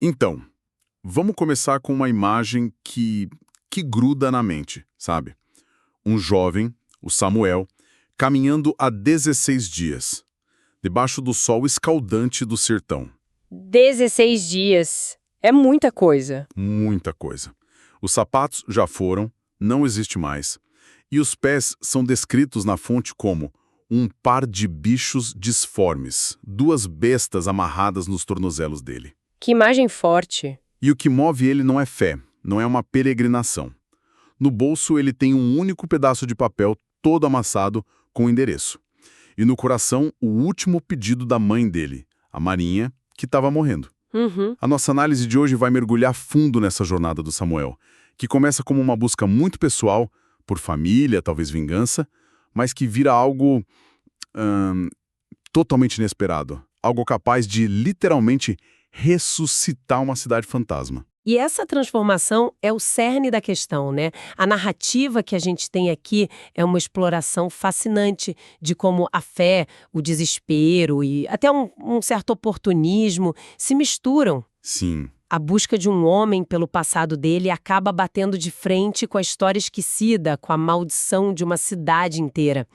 Então, vamos começar com uma imagem que gruda na mente, sabe? Um jovem, o Samuel, caminhando há 16 dias, debaixo do sol escaldante do sertão. 16 dias. É muita coisa. Muita coisa. Os sapatos já foram, não existe mais. E os pés são descritos na fonte como um par de bichos disformes, duas bestas amarradas nos tornozelos dele. Que imagem forte. E o que move ele não é fé, não é uma peregrinação. No bolso ele tem um único pedaço de papel todo amassado com o endereço. E no coração o último pedido da mãe dele, a Marinha, que estava morrendo. Uhum. A nossa análise de hoje vai mergulhar fundo nessa jornada do Samuel, que começa como uma busca muito pessoal, por família, talvez vingança, mas que vira algo totalmente inesperado. Algo capaz de, literalmente, ressuscitar uma cidade fantasma. E essa transformação é o cerne da questão, né? A narrativa que a gente tem aqui é uma exploração fascinante de como a fé, o desespero e até um certo oportunismo se misturam. Sim, A busca de um homem pelo passado dele acaba batendo de frente com a história esquecida, com a maldição de uma cidade inteira.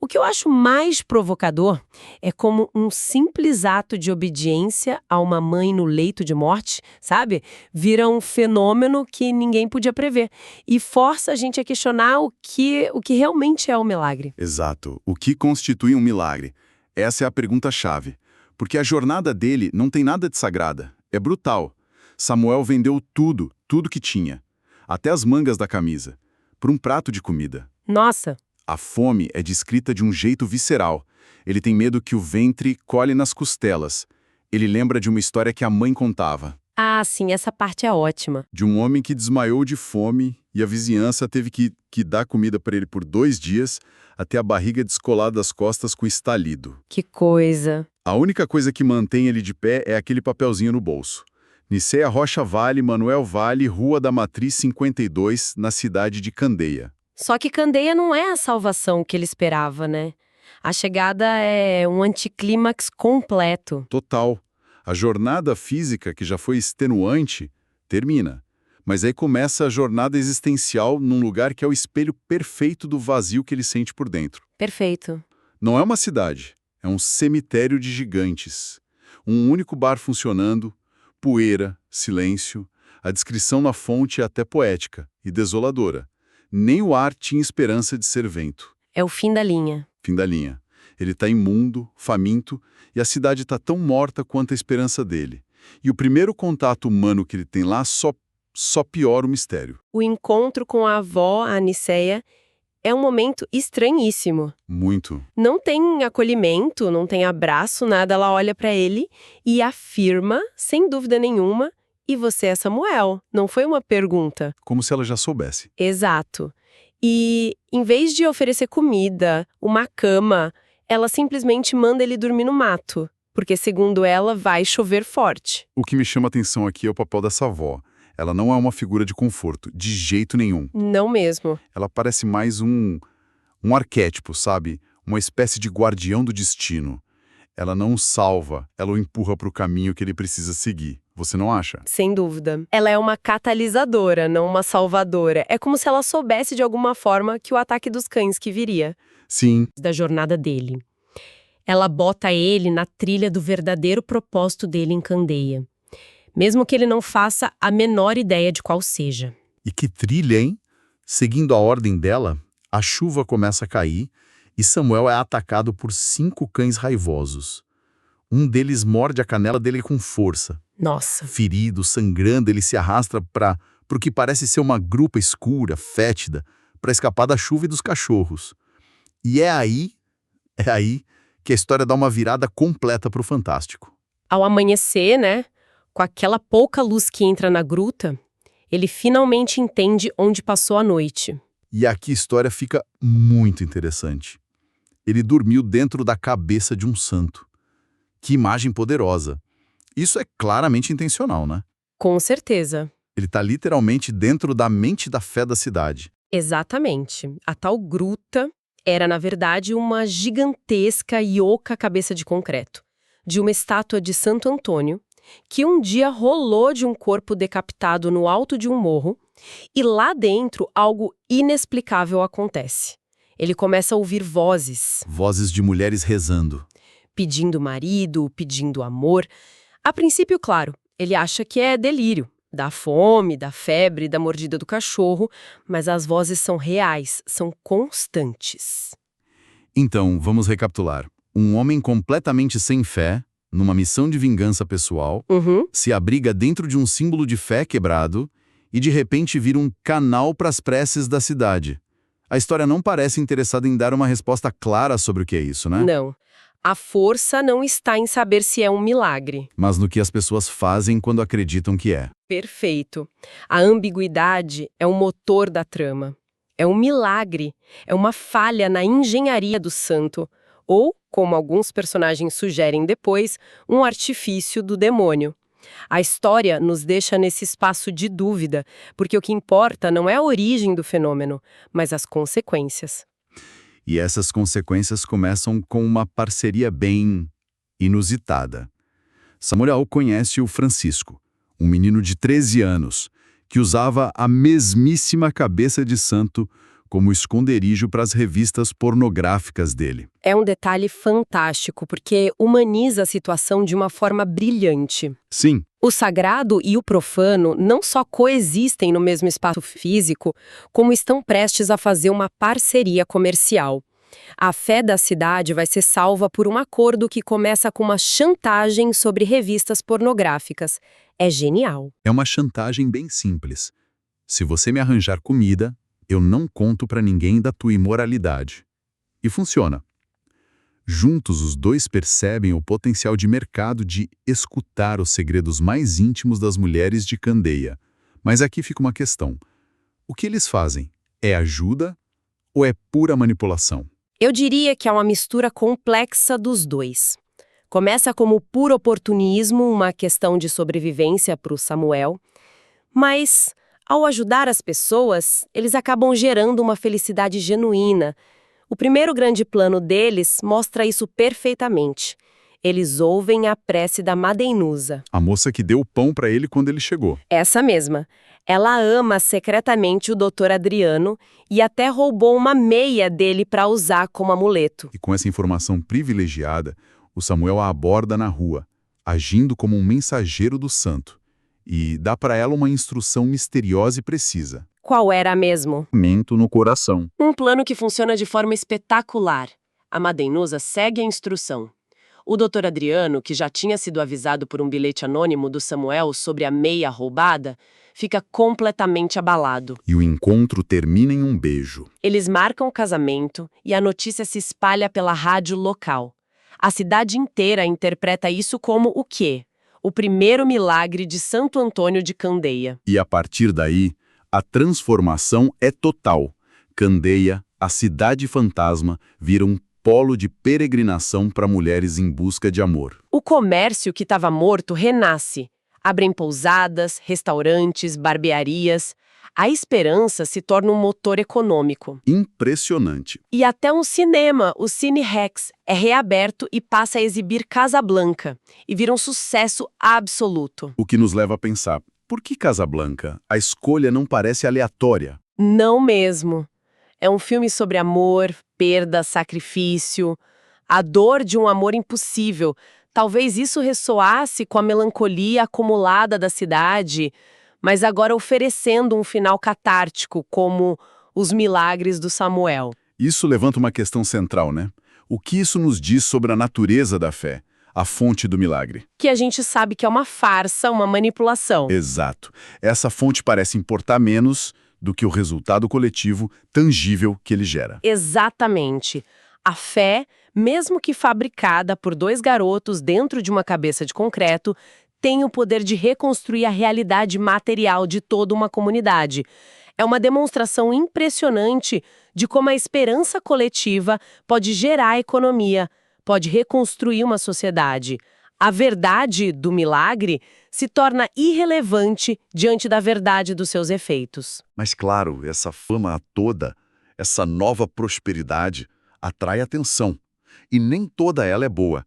O que eu acho mais provocador é como um simples ato de obediência a uma mãe no leito de morte, sabe? Vira um fenômeno que ninguém podia prever e força a gente a questionar o que realmente é o milagre. exato. O que constitui um milagre? Essa é a pergunta-chave. Porque a jornada dele não tem nada de sagrada. É brutal. Samuel vendeu tudo, tudo que tinha. Até as mangas da camisa. Por um prato de comida. Nossa, A fome é descrita de um jeito visceral. Ele tem medo que o ventre colhe nas costelas. Ele lembra de uma história que a mãe contava. sim, essa parte é ótima. De um homem que desmaiou de fome e a vizinhança teve que dar comida para ele por 2 dias até a barriga descolar das costas com estalido. Que coisa. A única coisa que mantém ele de pé é aquele papelzinho no bolso. Nicéia Rocha Vale, Manuel Vale, Rua da Matriz 52, na cidade de Candeia. Só que Candeia não é a salvação que ele esperava, né? A chegada é um anticlímax completo. Total. A jornada física, que já foi extenuante, termina. Mas aí começa a jornada existencial num lugar que é o espelho perfeito do vazio que ele sente por dentro. Perfeito. Não é uma cidade, é um cemitério de gigantes. Um único bar funcionando, poeira, silêncio. A descrição na fonte é até poética e desoladora. Nem o ar tinha esperança de ser vento. É o fim da linha. Fim da linha. Ele está imundo, faminto, e a cidade está tão morta quanto a esperança dele. E o primeiro contato humano que ele tem lá só piora o mistério. O encontro com a avó, a Nicéia, é um momento estranhíssimo. Muito. Não tem acolhimento, não tem abraço, nada. Ela olha pra ele e afirma, sem dúvida nenhuma, e você é Samuel. Não foi uma pergunta. Como se ela já soubesse. Exato. E, em vez de oferecer comida, uma cama, ela simplesmente manda ele dormir no mato. Porque, segundo ela, vai chover forte. O que me chama a atenção aqui é o papel dessa avó. Ela não é uma figura de conforto, de jeito nenhum. Não mesmo. Ela parece mais um arquétipo, sabe? Uma espécie de guardião do destino. Ela não o salva, ela o empurra para o caminho que ele precisa seguir. Você não acha? Sem dúvida. Ela é uma catalisadora, não uma salvadora. É como se ela soubesse de alguma forma que o ataque dos cães que viria. Sim, Da jornada dele. Ela bota ele na trilha do verdadeiro propósito dele em Candeia. Mesmo que ele não faça a menor ideia de qual seja. e que trilha, hein? Seguindo a ordem dela, a chuva começa a cair e Samuel é atacado por 5 cães raivosos. Um deles morde a canela dele com força. Nossa. Ferido, sangrando, ele se arrasta para o que parece ser uma gruta escura, fétida, para escapar da chuva e dos cachorros. E é aí que a história dá uma virada completa para o fantástico. Ao amanhecer, né? Com aquela pouca luz que entra na gruta, ele finalmente entende onde passou a noite. E aqui a história fica muito interessante. Ele dormiu dentro da cabeça de um santo. Que imagem poderosa. Isso é claramente intencional, né? Com certeza. Ele está literalmente dentro da mente da fé da cidade. Exatamente. A tal gruta era, na verdade, uma gigantesca e oca cabeça de concreto, de uma estátua de Santo Antônio, que um dia rolou de um corpo decapitado no alto de um morro e lá dentro algo inexplicável acontece. Ele começa a ouvir vozes, Vozes de mulheres rezando. pedindo marido, pedindo amor. A princípio, claro, ele acha que é delírio, da fome, da febre, da mordida do cachorro, mas as vozes são reais, são constantes. Então, vamos recapitular. Um homem completamente sem fé, numa missão de vingança pessoal, Uhum. se abriga dentro de um símbolo de fé quebrado e de repente vira um canal para as preces da cidade. A história não parece interessada em dar uma resposta clara sobre o que é isso, né? Não. A força não está em saber se é um milagre. Mas no que as pessoas fazem quando acreditam que é. Perfeito. A ambiguidade é o motor da trama. É um milagre, é uma falha na engenharia do santo, ou, como alguns personagens sugerem depois, um artifício do demônio. A história nos deixa nesse espaço de dúvida, porque o que importa não é a origem do fenômeno, mas as consequências. E essas consequências começam com uma parceria bem inusitada. Samuel conhece o Francisco, um menino de 13 anos, que usava a mesmíssima cabeça de santo como esconderijo para as revistas pornográficas dele. É um detalhe fantástico, porque humaniza a situação de uma forma brilhante. Sim, O sagrado e o profano não só coexistem no mesmo espaço físico, como estão prestes a fazer uma parceria comercial. A fé da cidade vai ser salva por um acordo que começa com uma chantagem sobre revistas pornográficas. É genial. é uma chantagem bem simples. Se você me arranjar comida, eu não conto para ninguém da tua imoralidade. E funciona. Juntos, os dois percebem o potencial de mercado de escutar os segredos mais íntimos das mulheres de Candeia. Mas aqui fica uma questão. O que eles fazem? É ajuda ou é pura manipulação? Eu diria que é uma mistura complexa dos dois. Começa como puro oportunismo, uma questão de sobrevivência para o Samuel, mas, ao ajudar as pessoas, eles acabam gerando uma felicidade genuína. O primeiro grande plano deles mostra isso perfeitamente. Eles ouvem a prece da Madeinusa. A moça que deu o pão para ele quando ele chegou. Essa mesma. Ela ama secretamente o Dr. Adriano e até roubou uma meia dele para usar como amuleto. E com essa informação privilegiada, o Samuel a aborda na rua, agindo como um mensageiro do santo. E dá para ela uma instrução misteriosa e precisa. Qual era mesmo? Mento no coração. Um plano que funciona de forma espetacular. A Madeinusa segue a instrução. O Dr. Adriano, que já tinha sido avisado por um bilhete anônimo do Samuel sobre a meia roubada, fica completamente abalado. E o encontro termina em um beijo. Eles marcam o casamento e a notícia se espalha pela rádio local. A cidade inteira interpreta isso como o quê? O primeiro milagre de Santo Antônio de Candeia. E a partir daí, a transformação é total. Candeia, a cidade fantasma, vira um polo de peregrinação para mulheres em busca de amor. O comércio que estava morto renasce. Abrem pousadas, restaurantes, barbearias. A esperança se torna um motor econômico. Impressionante. E até um cinema, o Cine Rex, é reaberto e passa a exibir Casablanca. E vira um sucesso absoluto. O que nos leva a pensar, por que Casablanca? A escolha não parece aleatória. Não mesmo. É um filme sobre amor, perda, sacrifício, a dor de um amor impossível. Talvez isso ressoasse com a melancolia acumulada da cidade, mas agora oferecendo um final catártico, como os milagres do Samuel. Isso levanta uma questão central, né? O que isso nos diz sobre a natureza da fé, a fonte do milagre? Que a gente sabe que é uma farsa, uma manipulação. Exato. Essa fonte parece importar menos do que o resultado coletivo tangível que ele gera. Exatamente. A fé, mesmo que fabricada por dois garotos dentro de uma cabeça de concreto, tem o poder de reconstruir a realidade material de toda uma comunidade. É uma demonstração impressionante de como a esperança coletiva pode gerar economia, pode reconstruir uma sociedade. A verdade do milagre se torna irrelevante diante da verdade dos seus efeitos. Mas claro, essa fama toda, essa nova prosperidade, atrai atenção. E nem toda ela é boa.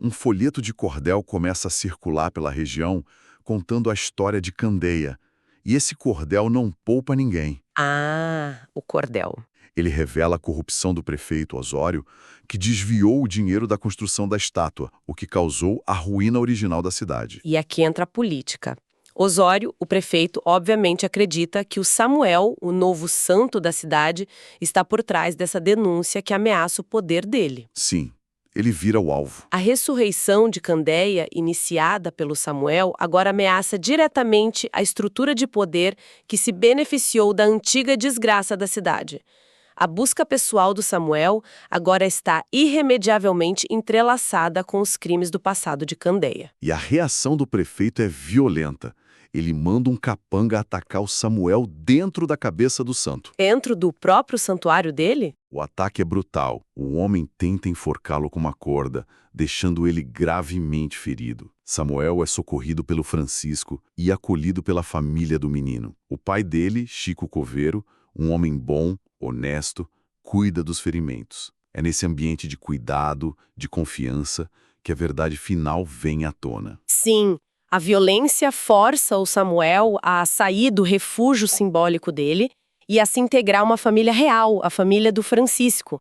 um folheto de cordel começa a circular pela região contando a história de Candeia. E esse cordel não poupa ninguém. Ah, o cordel. Ele revela a corrupção do prefeito Osório, que desviou o dinheiro da construção da estátua, o que causou a ruína original da cidade. E aqui entra a política. Osório, o prefeito, obviamente acredita que o Samuel, o novo santo da cidade, está por trás dessa denúncia que ameaça o poder dele. Sim, ele vira o alvo. A ressurreição de Candeia, iniciada pelo Samuel, agora ameaça diretamente a estrutura de poder que se beneficiou da antiga desgraça da cidade. A busca pessoal do Samuel agora está irremediavelmente entrelaçada com os crimes do passado de Candeia. E a reação do prefeito é violenta. Ele manda um capanga atacar o Samuel dentro da cabeça do santo. Dentro do próprio santuário dele? O ataque é brutal. O homem tenta enforcá-lo com uma corda, deixando ele gravemente ferido. Samuel é socorrido pelo Francisco e acolhido pela família do menino. O pai dele, Chico Coveiro, um homem bom, honesto, cuida dos ferimentos. É nesse ambiente de cuidado, de confiança, que a verdade final vem à tona. Sim, a violência força o Samuel a sair do refúgio simbólico dele e a se integrar a uma família real, a família do Francisco.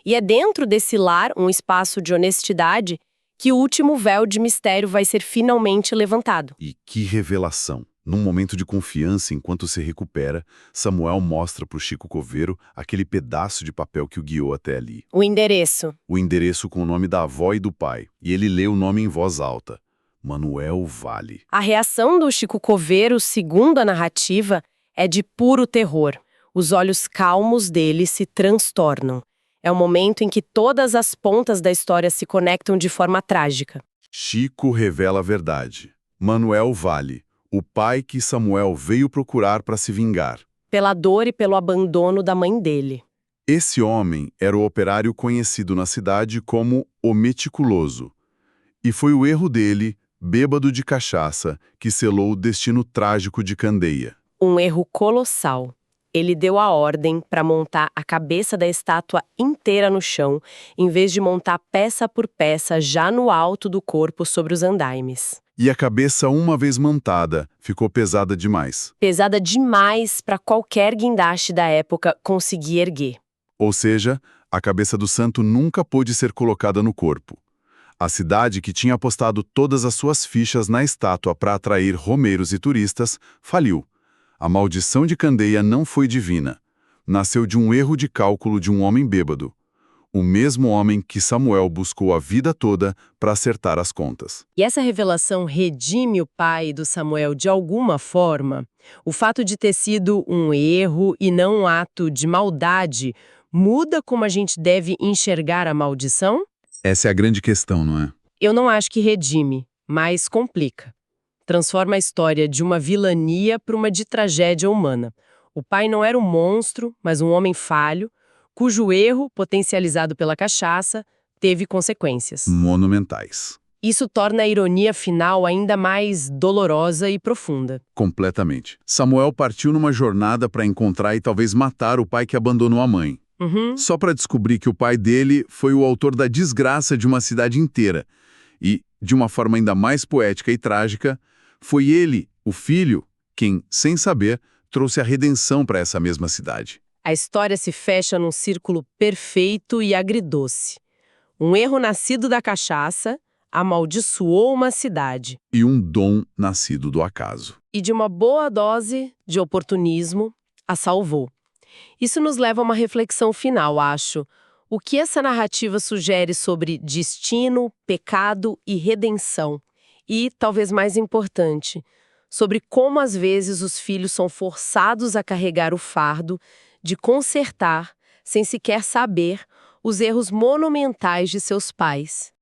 E é dentro desse lar, um espaço de honestidade, que o último véu de mistério vai ser finalmente levantado. E que revelação! Num momento de confiança, enquanto se recupera, Samuel mostra para o Chico Coveiro aquele pedaço de papel que o guiou até ali. O endereço. O endereço com o nome da avó e do pai. E ele lê o nome em voz alta. Manuel Vale. A reação do Chico Coveiro, segundo a narrativa, é de puro terror. Os olhos calmos dele se transtornam. É o momento em que todas as pontas da história se conectam de forma trágica. Chico revela a verdade. Manuel Vale, o pai que Samuel veio procurar para se vingar. Pela dor e pelo abandono da mãe dele. Esse homem era o operário conhecido na cidade como o Meticuloso. E foi o erro dele, bêbado de cachaça, que selou o destino trágico de Candeia. Um erro colossal. Ele deu a ordem para montar a cabeça da estátua inteira no chão, em vez de montar peça por peça já no alto do corpo sobre os andaimes. E a cabeça, uma vez montada, ficou pesada demais. Pesada demais para qualquer guindaste da época conseguir erguer. Ou seja, a cabeça do santo nunca pôde ser colocada no corpo. A cidade, que tinha apostado todas as suas fichas na estátua para atrair romeiros e turistas, faliu. A maldição de Candeia não foi divina. Nasceu de um erro de cálculo de um homem bêbado. O mesmo homem que Samuel buscou a vida toda para acertar as contas. E essa revelação redime o pai do Samuel de alguma forma? O fato de ter sido um erro e não um ato de maldade muda como a gente deve enxergar a maldição? Essa é a grande questão, não é? Eu não acho que redime, mas complica. Transforma a história de uma vilania para uma de tragédia humana. O pai não era um monstro, mas um homem falho, cujo erro, potencializado pela cachaça, teve consequências. Monumentais. Isso torna a ironia final ainda mais dolorosa e profunda. Completamente. Samuel partiu numa jornada para encontrar e talvez matar o pai que abandonou a mãe. Só para descobrir que o pai dele foi o autor da desgraça de uma cidade inteira. E, de uma forma ainda mais poética e trágica, foi ele, o filho, quem, sem saber, trouxe a redenção para essa mesma cidade. A história se fecha num círculo perfeito e agridoce. Um erro nascido da cachaça amaldiçoou uma cidade. E um dom nascido do acaso. E de uma boa dose de oportunismo, a salvou. Isso nos leva a uma reflexão final, acho. O que essa narrativa sugere sobre destino, pecado e redenção? E, talvez mais importante, sobre como às vezes os filhos são forçados a carregar o fardo de consertar, sem sequer saber, os erros monumentais de seus pais.